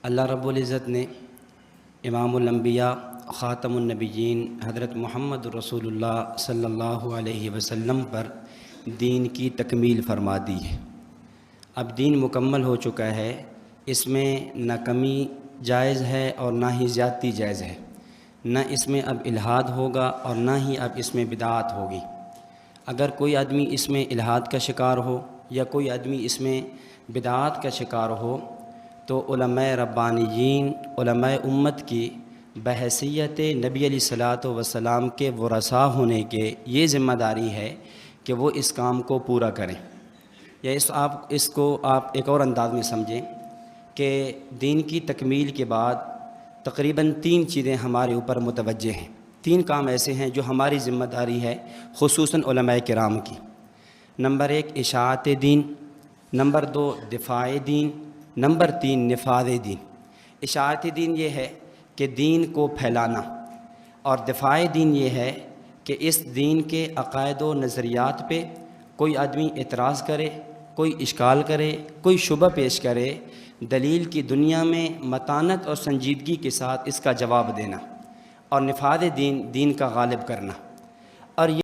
اللہ رب العزت نے امام الانبیاء خاتم النبیین حضرت محمد رسول اللہ صلی اللہ علیہ وسلم پر دین کی تکمیل فرما دی ہے۔ اب دین مکمل ہو چکا ہے، اس میں نہ کمی جائز ہے اور نہ ہی زیادتی جائز ہے، نہ اس میں اب الحاد ہوگا اور نہ ہی اب اس میں بدعات ہوگی۔ اگر کوئی آدمی اس میں الحاد کا شکار ہو یا کوئی آدمی اس میں بدعات کا شکار ہو تو علماء ربانیین، علماء امت کی بحیثیت نبی علیہ الصلاۃ والسلام کے ورثاء ہونے کے یہ ذمہ داری ہے کہ وہ اس کام کو پورا کریں۔ یا اس کو آپ ایک اور انداز میں سمجھیں کہ دین کی تکمیل کے بعد تقریباً 3 چیزیں ہمارے اوپر متوجہ ہیں، 3 کام ایسے ہیں جو ہماری ذمہ داری ہے خصوصاً علماء کرام کی۔ نمبر 1 اشاعت دین، نمبر 2 دفاع دین، نمبر 3 نفاذ دین۔ اشاعت دین یہ ہے کہ دین کو پھیلانا، اور دفاع دین یہ ہے کہ اس دین کے عقائد و نظریات پہ کوئی آدمی اعتراض کرے، کوئی اشکال کرے، کوئی شبہ پیش کرے، دلیل کی دنیا میں متانت اور سنجیدگی کے ساتھ اس کا جواب دینا، اور نفاذ دین، دین کا غالب کرنا۔ اور